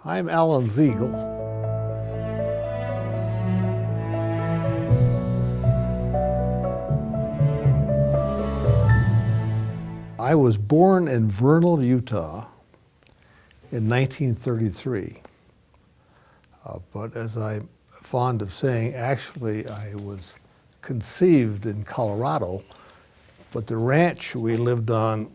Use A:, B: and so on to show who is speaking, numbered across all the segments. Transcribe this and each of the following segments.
A: I'm Alan Zeigel. I was born in Vernal, Utah in 1933. But as I'm fond of saying, actually I was conceived in Colorado, but the ranch we lived on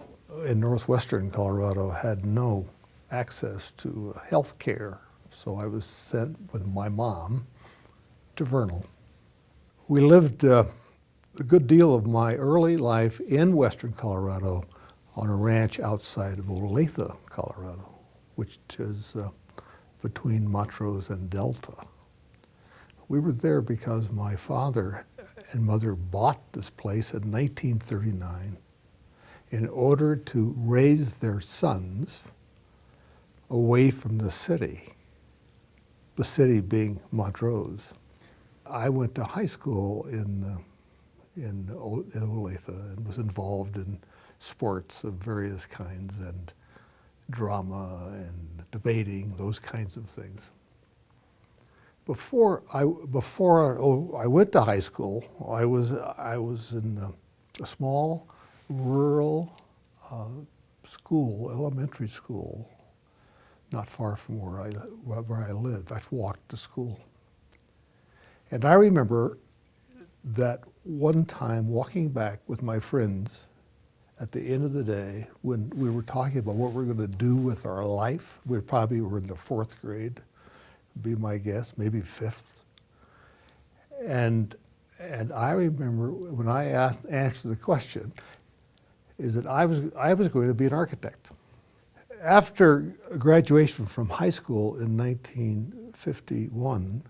A: in northwestern Colorado had no access to health care. So I was sent with my mom to Vernal. We lived a good deal of my early life in western Colorado on a ranch outside of Olathe, Colorado, which is between Montrose and Delta. We were there because my father and mother bought this place in 1939 in order to raise their sons away from the city being Montrose. I went to high school in Olathe and was involved in sports of various kinds and drama and debating, those kinds of things. Before I went to high school, I was in a small rural school, elementary school, not far from where I lived. In fact, walked to school. And I remember that one time walking back with my friends at the end of the day when we were talking about what we're going to do with our life. We probably were in the 4th grade, would be my guess, maybe 5th. And I remember when I answered the question, is that I was going to be an architect. After graduation from high school in 1951,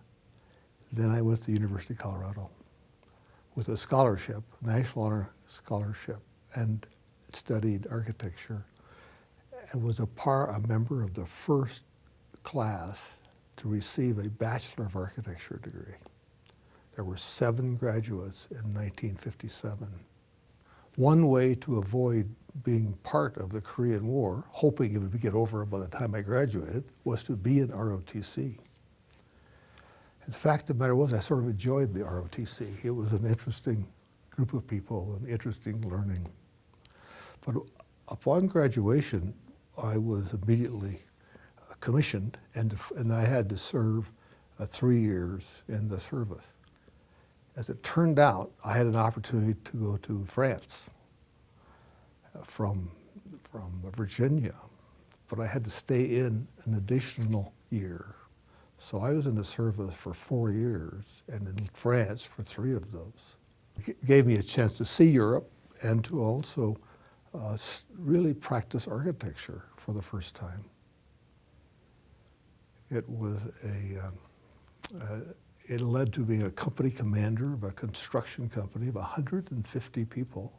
A: then I went to the University of Colorado with a scholarship, National Honor Scholarship, and studied architecture and was a member of the first class to receive a Bachelor of Architecture degree. There were 7 graduates in 1957. One way to avoid being part of the Korean War, hoping it would get over by the time I graduated, was to be in ROTC. The fact of the matter was I sort of enjoyed the ROTC. It was an interesting group of people and interesting learning. But upon graduation, I was immediately commissioned and I had to serve 3 years in the service. As it turned out, I had an opportunity to go to France from Virginia, but I had to stay in an additional year. So I was in the service for 4 years and in France for 3 of those. It gave me a chance to see Europe and to also really practice architecture for the first time. It was it led to being a company commander of a construction company of 150 people.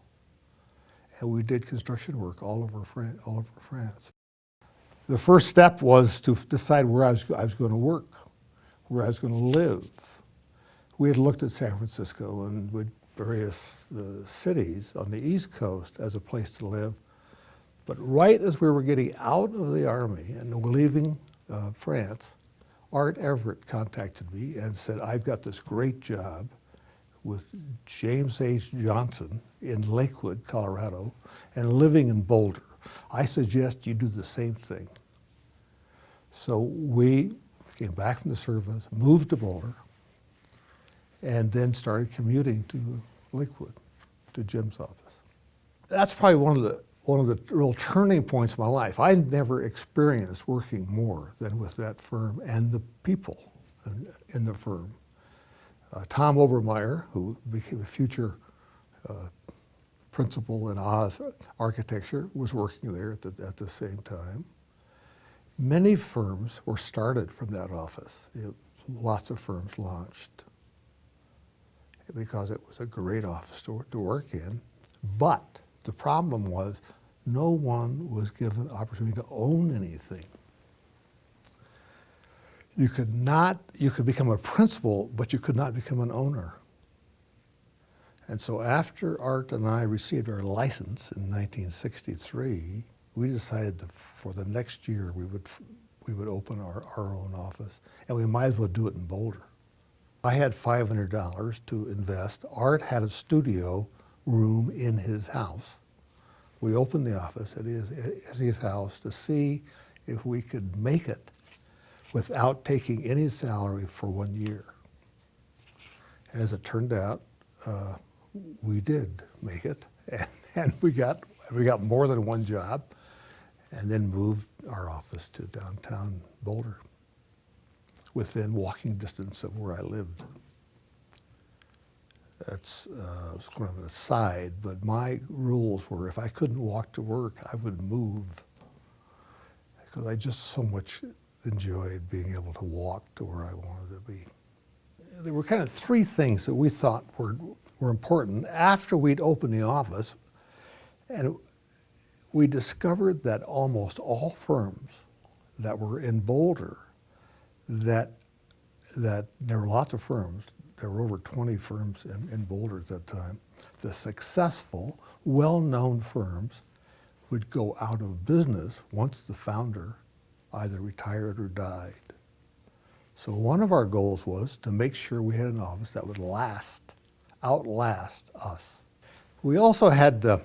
A: And we did construction work all over France. The first step was to decide where I was going to work, where I was going to live. We had looked at San Francisco and various cities on the East Coast as a place to live. But right as we were getting out of the Army and leaving France, Art Everett contacted me and said, I've got this great job with James H. Johnson in Lakewood, Colorado, and living in Boulder. I suggest you do the same thing. So we came back from the service, moved to Boulder, and then started commuting to Lakewood, to Jim's office. That's probably one of the real turning points of my life. I never experienced working more than with that firm and the people in the firm. Tom Obermeyer, who became a future principal in Oz Architecture, was working there at the same time. Many firms were started from that office. Lots of firms launched because it was a great office to work in. But the problem was no one was given opportunity to own anything. You could become a principal, but you could not become an owner. And so after Art and I received our license in 1963, we decided that for the next year we open our own office, and we might as well do it in Boulder. I had $500 to invest. Art had a studio room in his house. We opened the office at his house to see if we could make it without taking any salary for 1 year. And as it turned out, we did make it, and we got more than one job, and then moved our office to downtown Boulder, within walking distance of where I lived. That's sort of an aside, but my rules were if I couldn't walk to work, I would move, because I just so much enjoyed being able to walk to where I wanted to be. There were kind of three things that we thought were important after we'd opened the office, and we discovered that almost all firms that were in Boulder, that there were lots of firms, there were over 20 firms in Boulder at that time, the successful, well-known firms would go out of business once the founder either retired or died. So one of our goals was to make sure we had an office that would outlast us. We also had sort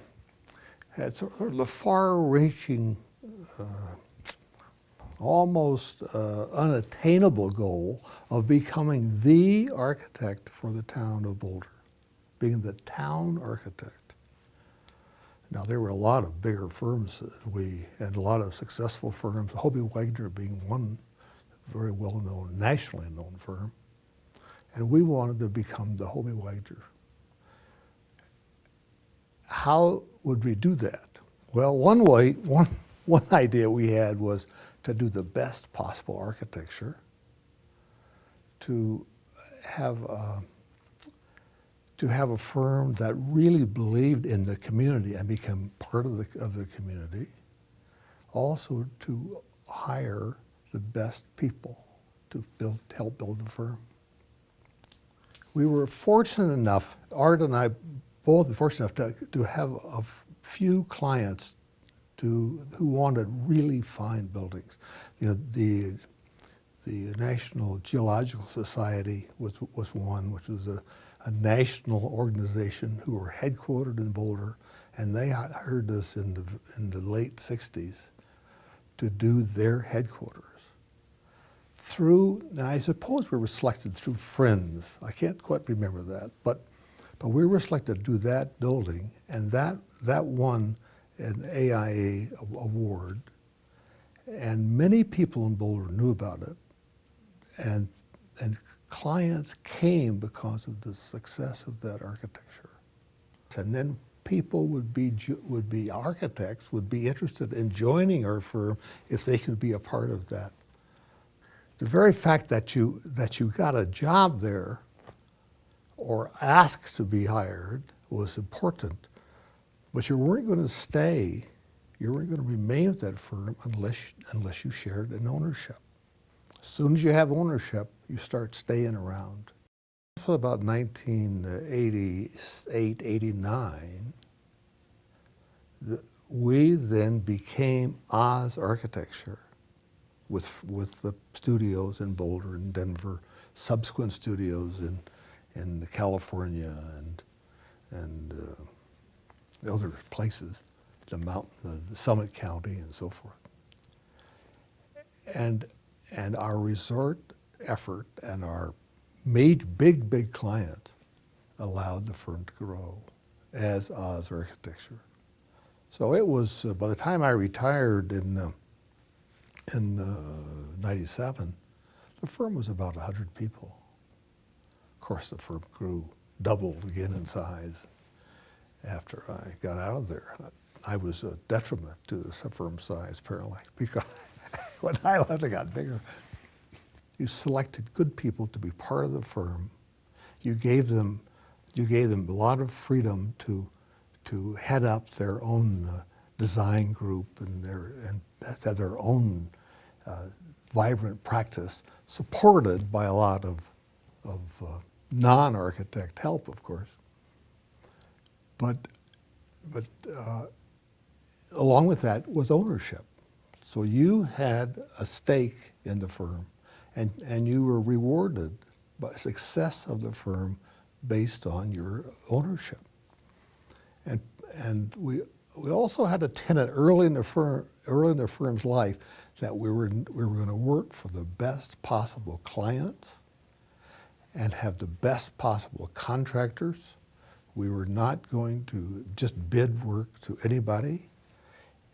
A: of the far-reaching, almost unattainable goal of becoming the architect for the town of Boulder, being the town architect. Now, there were a lot of bigger firms and a lot of successful firms, Hobey Wagner being one very well-known, nationally known firm, and we wanted to become the Hobey Wagner. How would we do that? Well, one idea we had was to do the best possible architecture, to have a firm that really believed in the community and become part of the community. Also to hire the best people to help build the firm. We were fortunate enough, Art and I both were fortunate enough to have a few clients who wanted really fine buildings. You know, the National Geological Society was one, which was a national organization who were headquartered in Boulder, and they hired us in the late 60s to do their headquarters. And I suppose we were selected through friends. I can't quite remember that, but we were selected to do that building, and that won an AIA award, and many people in Boulder knew about it, and clients came because of the success of that architecture. And then people would be architects, would be interested in joining our firm if they could be a part of that. The very fact that you got a job there or asked to be hired was important, but you weren't going to stay, you weren't going to remain with that firm unless you shared an ownership. As soon as you have ownership, you start staying around. So about 1988, 89, we then became Oz Architecture with the studios in Boulder and Denver, subsequent studios in California and other places, the mountain, the Summit County and so forth. And our resort effort and our big clients allowed the firm to grow as Oz Architecture. So it was, by the time I retired in 97, the firm was about 100 people. Of course, the firm doubled again in size after I got out of there. I was a detriment to the firm size, apparently, because when I left, it got bigger. You selected good people to be part of the firm. You gave them a lot of freedom to head up their own design group and have their own vibrant practice, supported by a lot of non-architect help, of course. But along with that was ownership. So you had a stake in the firm, and you were rewarded by success of the firm based on your ownership. And we also had a tenet early in the firm's life that we were going to work for the best possible clients and have the best possible contractors. We were not going to just bid work to anybody,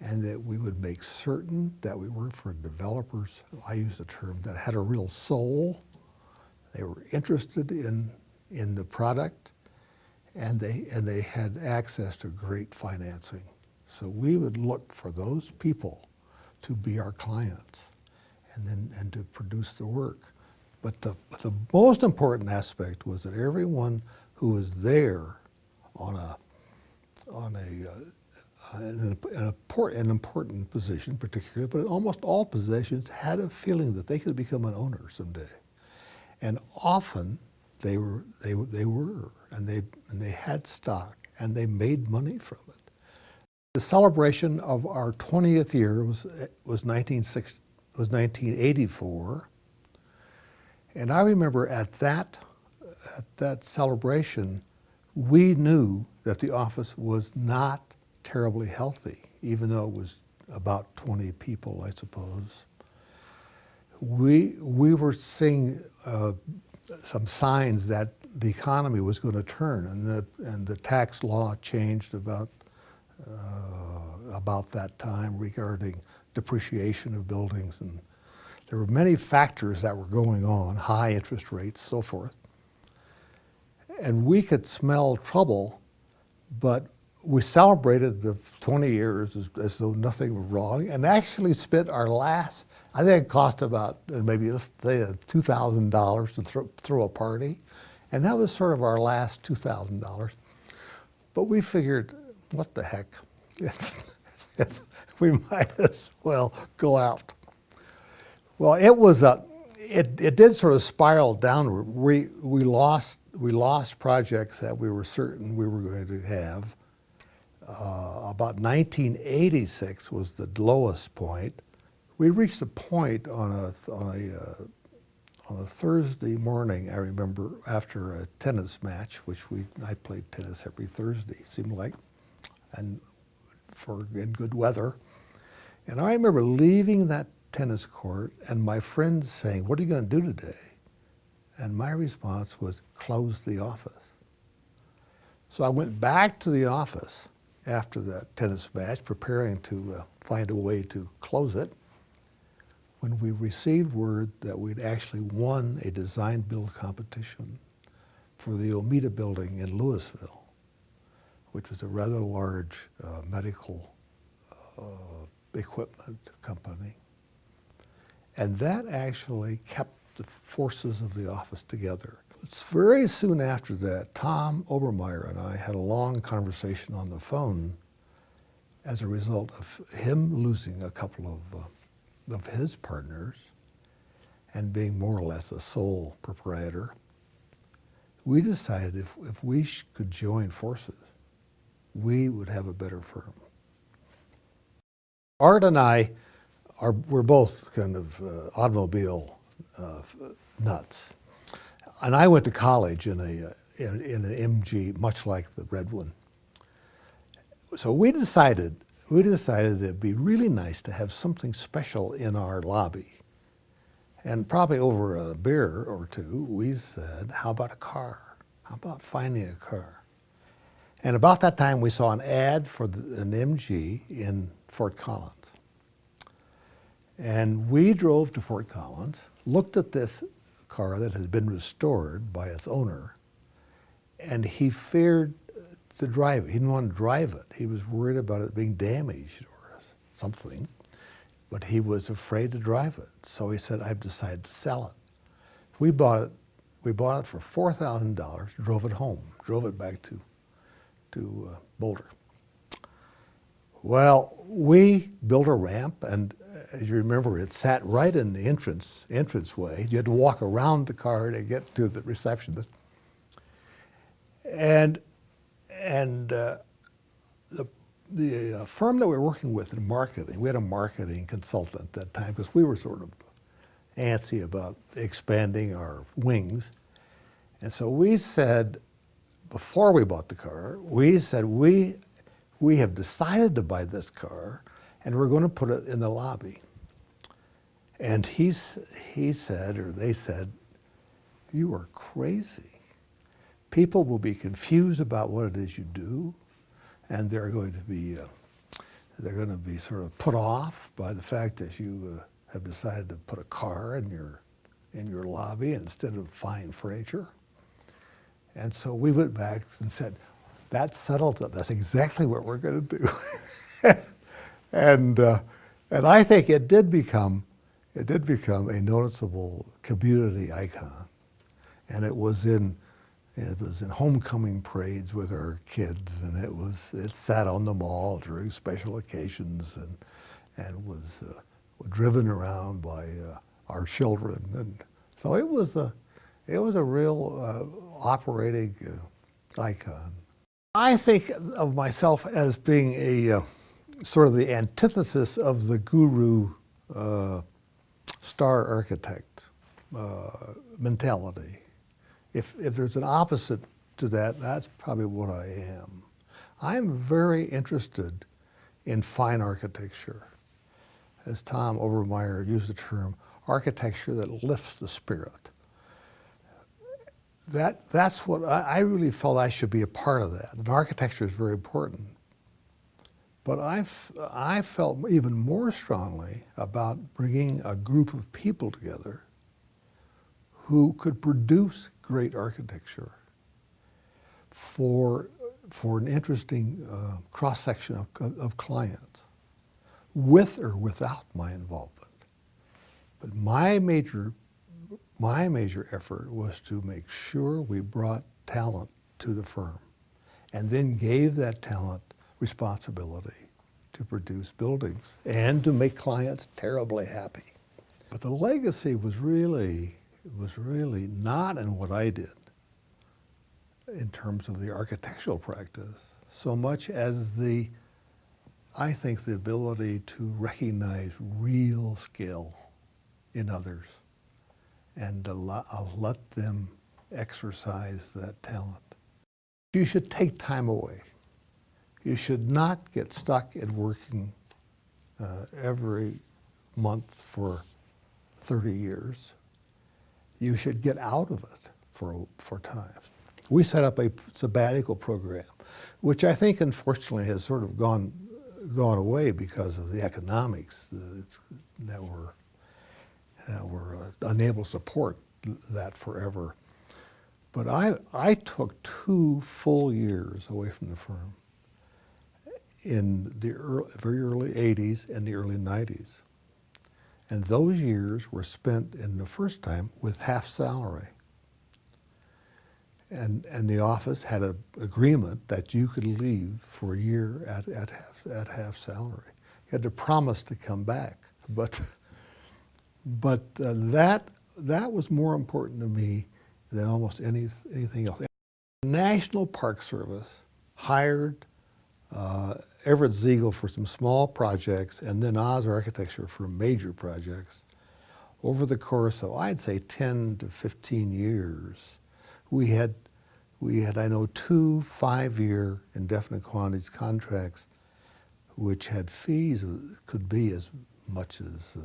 A: and that we would make certain that we worked for developers, I use the term, that had a real soul. They were interested in the product, and they had access to great financing. So we would look for those people to be our clients and to produce the work. But the most important aspect was that everyone who was there an important position particularly, but almost all positions had a feeling that they could become an owner someday. And often they were, and they had stock, and they made money from it. The celebration of our 20th year was 1984, and I remember at that celebration, we knew that the office was not terribly healthy, even though it was about 20 people, I suppose. We were seeing some signs that the economy was going to turn, and the tax law changed about that time regarding depreciation of buildings, and there were many factors that were going on, high interest rates, so forth. And we could smell trouble, but we celebrated the 20 years as though nothing was wrong, and actually spent our last, I think it cost about maybe, let's say, $2,000 to throw a party. And that was sort of our last $2,000. But we figured, what the heck? We might as well go out. Well, it did sort of spiral downward. We lost projects that we were certain we were going to have. About 1986 was the lowest point. We reached a point on a Thursday morning, I remember, after a tennis match, which I played tennis every Thursday, it seemed like, and in good weather. And I remember leaving that tennis court and my friends saying, "What are you going to do today?" And my response was, "Close the office." So I went back to the office after that tennis match, preparing to find a way to close it, when we received word that we'd actually won a design-build competition for the Omita building in Louisville, which was a rather large medical equipment company. And that actually kept the forces of the office together. It's very soon after that, Tom Obermeyer and I had a long conversation on the phone as a result of him losing a couple of his partners and being more or less a sole proprietor. We decided if we could join forces, we would have a better firm. Art and I we're both kind of automobile nuts. And I went to college in an MG, much like the red one. So we decided it'd be really nice to have something special in our lobby. And probably over a beer or two, we said, how about a car? How about finding a car? And about that time, we saw an ad for an MG in Fort Collins. And we drove to Fort Collins, looked at this car that had been restored by its owner, and he feared to drive it. He didn't want to drive it. He was worried about it being damaged or something, but he was afraid to drive it. So he said, I've decided to sell it. We bought it for $4,000, drove it home, drove it back to Boulder. Well, we built a ramp, and as you remember, it sat right in the entranceway. You had to walk around the car to get to the receptionist. And the the firm that we were working with in marketing, we had a marketing consultant at that time because we were sort of antsy about expanding our wings. And so we said, before we bought the car, we said, we have decided to buy this car and we're going to put it in the lobby. And he said, or they said, you are crazy. People will be confused about what it is you do, and they're going to be sort of put off by the fact that you have decided to put a car in your lobby instead of fine furniture. And so we went back and said, that settled it. That's exactly what we're going to do. and I think it did become a noticeable community icon, and it was in homecoming parades with our kids, and it sat on the mall during special occasions, and was driven around by our children, and so it was a real operating icon. I think of myself as being a sort of the antithesis of the guru star architect mentality. If there's an opposite to that, that's probably what I am. I'm very interested in fine architecture. As Tom Obermeyer used the term, architecture that lifts the spirit. That's what I really felt I should be a part of that. And architecture is very important. But I felt even more strongly about bringing a group of people together who could produce great architecture for an interesting cross-section of clients, with or without my involvement. But my major effort was to make sure we brought talent to the firm and then gave that talent responsibility to produce buildings and to make clients terribly happy. But the legacy was really not in what I did in terms of the architectural practice, so much as I think the ability to recognize real skill in others and to let them exercise that talent. You should take time away. You should not get stuck in working every month for 30 years. You should get out of it for time. We set up a sabbatical program, which I think unfortunately has sort of gone away because of the economics that were unable to support that forever. But I took 2 full years away from the firm in the very early 80s and the early 90s. And those years were spent in the first time with half salary. And the office had an agreement that you could leave for a year at half salary. You had to promise to come back. But that was more important to me than almost anything else. The National Park Service hired Everett Zeigel for some small projects and then Oz Architecture for major projects. Over the course of, I'd say, 10 to 15 years, we had, I know, 2 5-year indefinite quantities contracts which had fees that could be as much as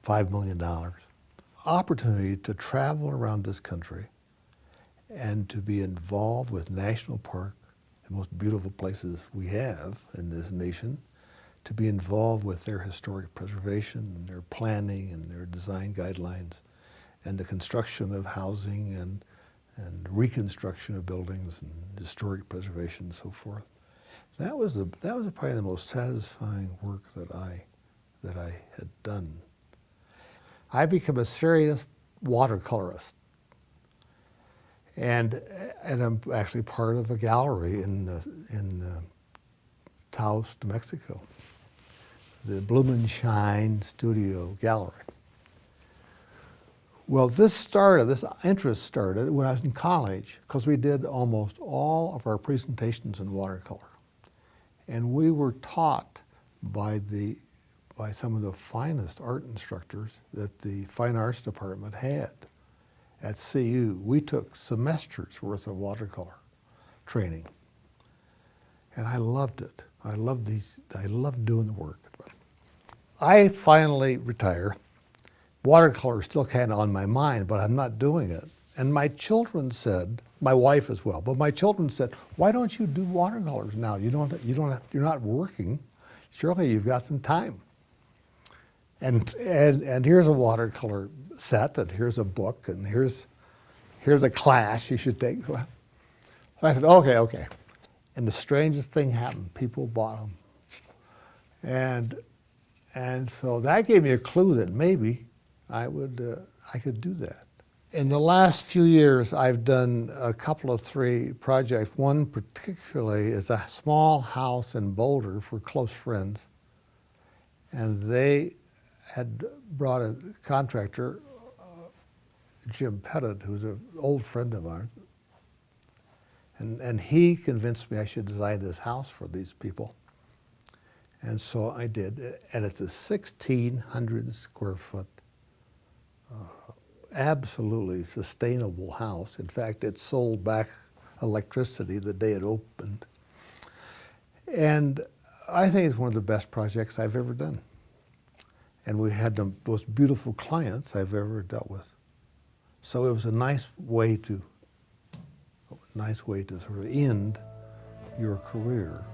A: $5 million. Opportunity to travel around this country and to be involved with national park, the most beautiful places we have in this nation, to be involved with their historic preservation and their planning and their design guidelines and the construction of housing and reconstruction of buildings and historic preservation and so forth. That was probably the most satisfying work that I had done. I became a serious watercolorist, and I'm actually part of a gallery in Taos, New Mexico, the Blumenshine Studio Gallery. Well, this interest started when I was in college, because we did almost all of our presentations in watercolor. And we were taught by some of the finest art instructors that the Fine Arts Department had at CU. We took semesters worth of watercolor training. And I loved it. I loved doing the work. I finally retire. Watercolor is still kind of on my mind, but I'm not doing it. And my children said, my wife as well, but my children said, why don't you do watercolors now? You're not working. Surely you've got some time. And here's a watercolor set, and here's a book, and here's a class you should take. So I said, okay. And the strangest thing happened. People bought them. And so that gave me a clue that maybe I could do that. In the last few years, I've done a couple of 3 projects. One particularly is a small house in Boulder for close friends. And they had brought a contractor, Jim Pettit, who's an old friend of ours. And he convinced me I should design this house for these people. And so I did. And it's a 1,600 square foot, absolutely sustainable house. In fact, it sold back electricity the day it opened. And I think it's one of the best projects I've ever done. And we had the most beautiful clients I've ever dealt with. So it was a nice way to sort of end your career.